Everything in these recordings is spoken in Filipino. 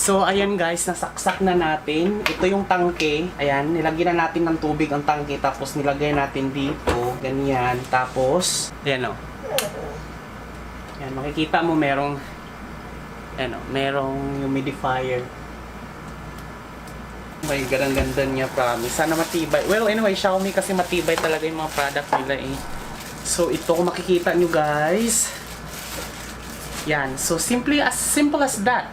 So, ayan guys, nasaksak na natin. Ito yung tangke. Ayan, nilagyan na natin ng tubig ang tangke. Tapos nilagay natin dito. Ganyan. Tapos, ayan o. Ayan, makikita mo merong, ayan o, merong humidifier. Oh my God, ang ganda niya, promise. Sana matibay. Well, anyway, Xiaomi kasi matibay talaga yung mga product nila eh. So, ito kung makikita nyo guys. Yan. So, simple as that.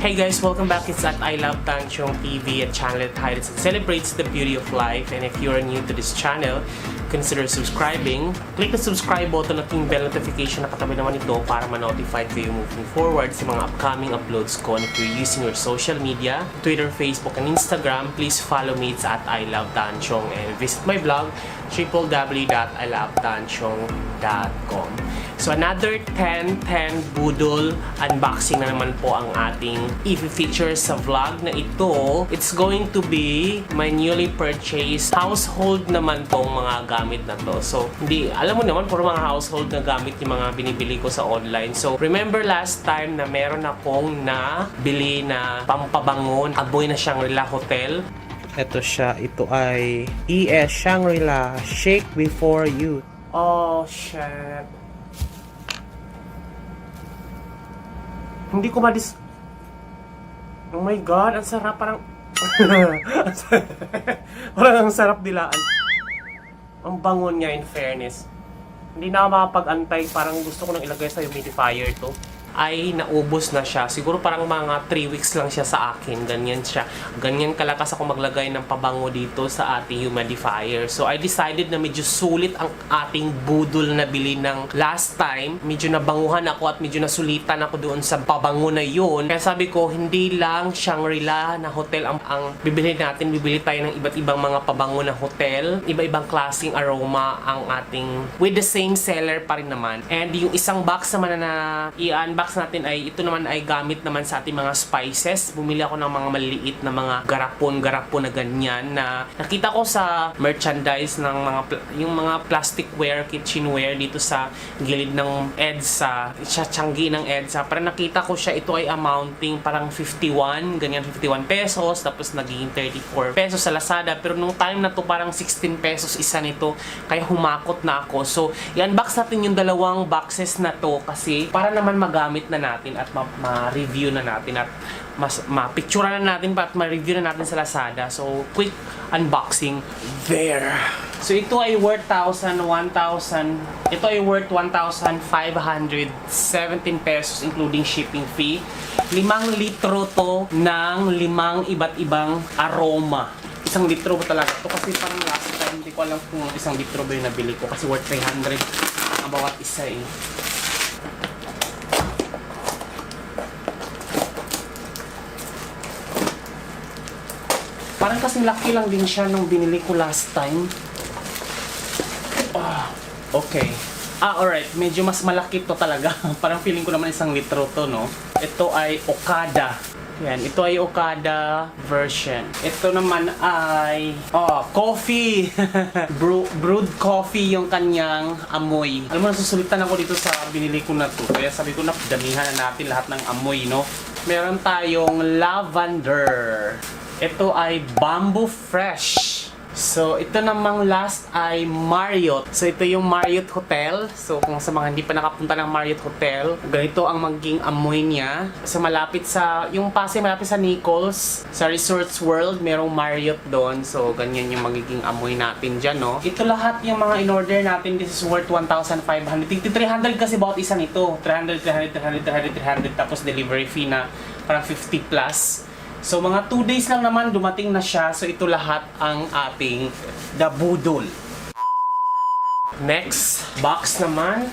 Hey guys, welcome back. It's at I Love Tanchong TV, a channel that highlights and celebrates the beauty of life. And if you are new to this channel, consider subscribing. Click the subscribe button at yung bell notification na katabi naman ito para ma-notify kayo moving forward sa mga upcoming uploads ko. And if you're using your social media, Twitter, Facebook, and Instagram, please follow me. It's at I Love Tanchong and visit my blog, www.ilovetanchong.com. So another 10-10 budol unboxing na naman po ang ating i-feature sa vlog na ito. It's going to be my newly purchased household naman tong mga gamit na to. So hindi, alam mo naman, puro mga household na gamit yung mga binibili ko sa online. So remember last time na meron akong nabili na pampabangon, amoy na Shangri-La Hotel. Ito siya, ito ay ES Shangri-La Shake Before You. Oh shit. Hindi ko oh my God, ang sarap, parang parang ang sarap dilaan. Ang bangon niya, in fairness. Hindi na ako makapag-antay, parang gusto ko nang ilagay sa humidifier to. Ay naubos na siya. Siguro parang mga 3 weeks lang siya sa akin. Ganyan siya. Ganyan kalakas ako maglagay ng pabango dito sa ating humidifier. So I decided na medyo sulit ang ating budol na bili ng last time. Medyo nabanguhan ako at medyo nasulitan ako doon sa pabango na yun. Kaya sabi ko, hindi lang Shangri-La na hotel ang bibili natin. Bibili tayo ng iba't ibang mga pabango na hotel. Iba-ibang klaseng aroma ang ating with the same seller pa rin naman. And yung isang box naman na i-unbox natin ay ito naman ay gamit naman sa ating mga spices. Bumili ako ng mga maliliit na mga garapon na ganyan na nakita ko sa merchandise ng mga yung mga plasticware, kitchenware dito sa gilid ng EDSA, sa tiyanggi ng EDSA. Parang nakita ko siya, ito ay amounting parang 51, ganyan 51 pesos, tapos naging 34 pesos sa Lazada. Pero nung time na to parang 16 pesos isa nito, kaya humakot na ako. So, i-unbox natin yung dalawang boxes na to kasi para naman magamit na natin at ma-review na natin at ma-picturean na natin at ma-review na natin sa Lazada. So, quick unboxing there. So, ito ay worth 1,000. Ito ay worth 1,517 pesos including shipping fee. 5 litro to ng 5 iba't ibang aroma. 1 litro ba talaga? Ito kasi parang last time, hindi ko alam kung 1 litro ba yung nabili ko kasi worth 300 ang bawat isa eh. Parang kasing laki lang din siya nung binili ko last time. Okay. Alright. Medyo mas malaki to talaga. Parang feeling ko naman 1 litro to, no? Ito ay Okada. Yan. Ito ay Okada version. Ito naman ay coffee. Brewed coffee yung kanyang amoy. Alam mo, nasusulitan ako dito sa binili ko na to. Kaya sabi ko na, damihan na natin lahat ng amoy, no? Meron tayong lavender. Ito ay Bamboo Fresh. So, ito namang last ay Marriott. So, ito yung Marriott Hotel. So, kung sa mga hindi pa nakapunta ng Marriott Hotel, ganito ang maging amoy niya. So, malapit sa, yung Pasay, malapit sa Nichols, sa Resorts World, merong Marriott doon. So, ganyan yung magiging amoy natin dyan, no? Ito lahat yung mga in-order natin. This is worth 1,500. 300 kasi bawat isa nito. 300, tapos delivery fee na parang 50 plus. So, mga 2 days lang naman dumating na siya. So, ito lahat ang ating dabudol. Next box naman.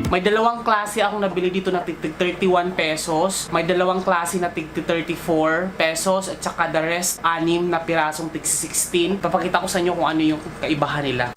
May dalawang klase akong nabili dito na tig 31 pesos. May dalawang klase na tig 34 pesos. At saka the rest, 6 na pirasong tig 16. Papakita ko sa inyo kung ano yung kaibahan nila.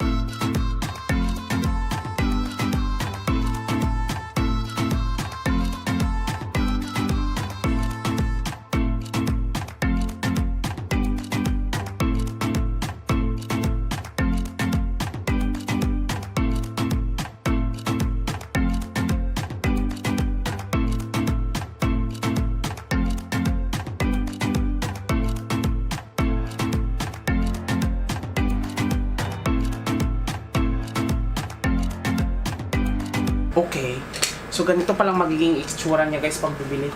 Okay. So, ganito palang magiging itsura niya, guys, pag bibili.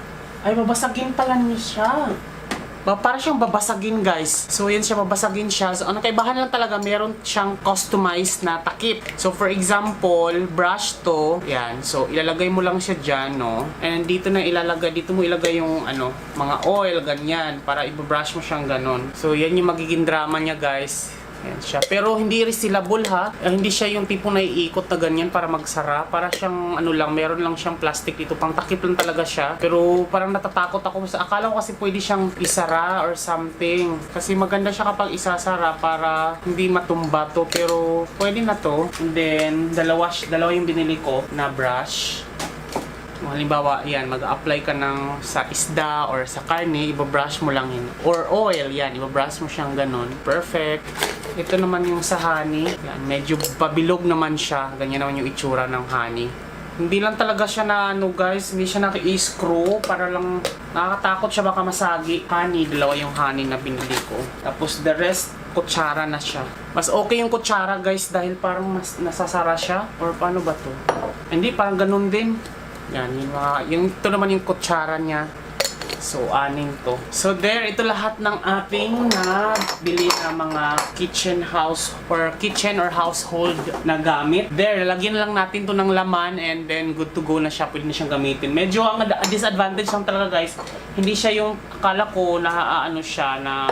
Ay, babasagin pala niya siya. Para siyang babasagin, guys. So, yan siya, babasagin siya. So, ano kaibahan lang talaga, meron siyang customized na takip. So, for example, brush to. Yan. So, ilalagay mo lang siya dyan, no? And dito na ilalagay, dito mo ilagay yung, mga oil, ganyan. Para ibabrush mo siyang ganon. So, yan yung magiging drama niya, guys. Yan siya. Pero hindi resealable ha. Hindi siya yung tipong naiikot na ganyan para magsara. Para siyang meron lang siyang plastic dito. Pang takip lang talaga siya. Pero parang natatakot ako. Akala ko kasi pwede siyang isara or something. Kasi maganda siya kapag isasara para hindi matumba to. Pero pwede na to. And then, dalawa yung binili ko na brush. Halimbawa, yan, mag-apply ka sa isda or sa karne, ibabrush mo lang yun. Or oil, yan, ibabrush mo siyang ganun. Perfect. Ito naman yung sa honey. Yan, medyo pabilog naman siya. Ganyan naman yung itsura ng honey. Hindi lang talaga siya na, guys, hindi siya naki-screw. Para lang, nakakatakot siya baka masagi. Honey, dalawa yung honey na binili ko. Tapos the rest, kutsara na siya. Mas okay yung kutsara, guys, dahil parang mas nasasara siya. Or paano ba to? Hindi, parang ganun din. Yan, ito naman yung kutsara niya. So, 6 to. So, there, ito lahat ng ating nabili na mga kitchen or household na gamit. There, lagyan lang natin to ng laman and then good to go na siya. Pwede na siyang gamitin. Medyo ang disadvantage lang talaga, guys. Hindi siya yung, akala ko na siya na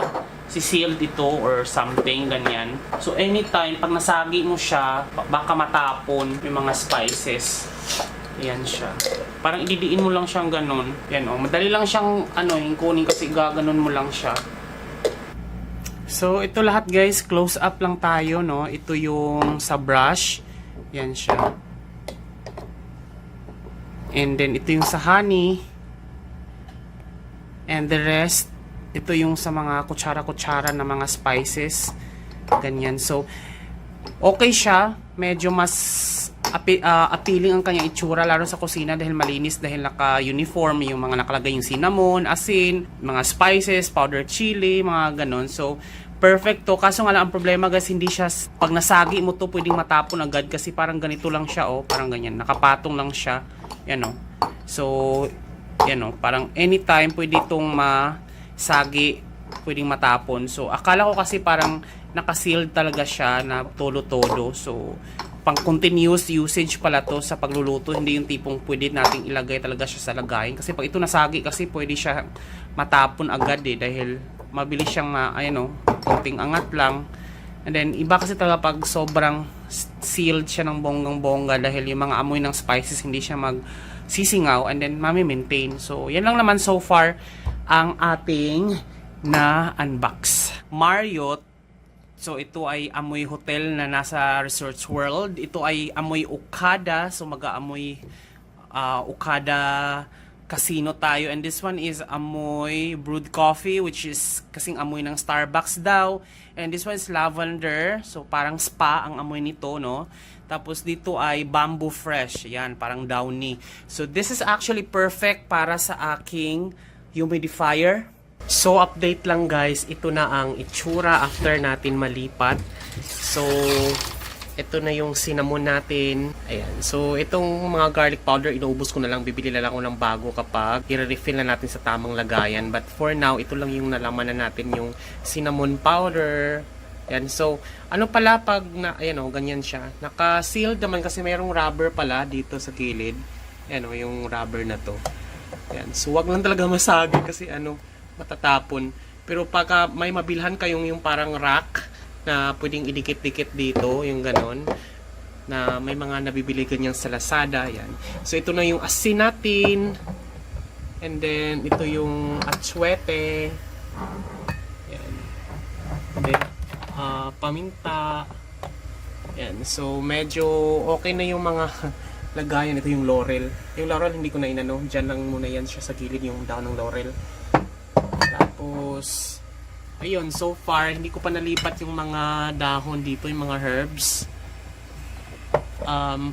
si-sealed ito or something, ganyan. So, anytime, pag nasagi mo siya, baka matapon yung mga spices. Yan siya. Parang ididiin mo lang siyang ganun. Yan madali lang siyang yung kunin kasi gaganon mo lang siya. So ito lahat, guys, close up lang tayo, no. Ito yung sa brush. Yan siya. And then ito yung sa honey. And the rest, ito yung sa mga kutsara-kutsara na mga spices. Ganyan. So okay siya. Medyo mas appealing ang kanyang itsura lalo sa kusina dahil malinis, dahil naka-uniform yung mga nakalagay yung cinnamon, asin, mga spices, powder chili, mga ganon. So, perfect to. Kaso nga lang ang problema, guys, hindi siya, pag nasagi mo to, pwedeng matapon agad kasi parang ganito lang siya, parang ganyan. Nakapatong lang siya. Yan, So, yan, parang anytime pwede itong masagi, pwedeng matapon. So, akala ko kasi parang naka-sealed talaga siya na todo-todo. So, pang continuous usage pala to sa pagluluto, hindi yung tipong pwede nating ilagay talaga siya sa lagayin. Kasi pag ito nasagi kasi pwede siya matapon agad dahil mabilis siyang konting angat lang. And then iba kasi talaga pag sobrang sealed siya ng bonggang-bongga dahil yung mga amoy ng spices hindi siya magsisingaw and then mami-maintain. So yan lang naman so far ang ating na unbox. Marriott. So, ito ay amoy hotel na nasa Resorts World. Ito ay amoy Okada. So, mag-aamoy Okada Casino tayo. And this one is amoy brewed coffee, which is kasing amoy ng Starbucks daw. And this one is lavender. So, parang spa ang amoy nito, no? Tapos, dito ay bamboo fresh. Yan, parang downy. So, this is actually perfect para sa aking humidifier. So, update lang, guys. Ito na ang itsura after natin malipat. So, ito na yung cinnamon natin. Ayan. So, itong mga garlic powder, inaubos ko na lang. Bibili na lang ako ng bago kapag i-refill na natin sa tamang lagayan. But for now, ito lang yung nalaman na natin yung cinnamon powder. Ayan. So, ano pala pag ayan ganyan siya. Naka-sealed naman kasi mayroong rubber pala dito sa gilid. Ayan yung rubber na to. Ayan. So, wag lang talaga masagi kasi matatapon. Pero pagka may mabilhan kayong yung parang rack na pwedeng idikit-dikit dito, yung ganon, na may mga nabibili ganyan sa Lazada. Yan. So, ito na yung asin natin. And then, ito yung atsuete. Yan. And then, paminta. Yan. So, medyo okay na yung mga lagayan. Ito yung laurel. Yung laurel, hindi ko na inano. Diyan lang muna yan siya sa gilid, yung daon ng laurel. Tapos, ayun, so far, hindi ko pa nalipat yung mga dahon dito, yung mga herbs.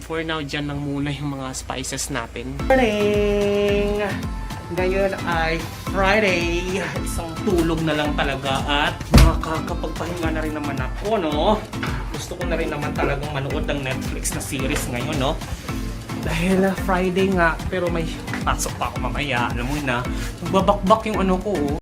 For now, dyan lang muna yung mga spices natin. Morning! Ngayon ay Friday. Isang tulog na lang talaga at makakapagpahinga na rin naman ako, no? Gusto ko na rin naman talagang manood ng Netflix na series ngayon, no? Dahil Friday nga, pero may pasok pa ako mamaya. Alam mo na, nagbabakbak yung ano ko, oh.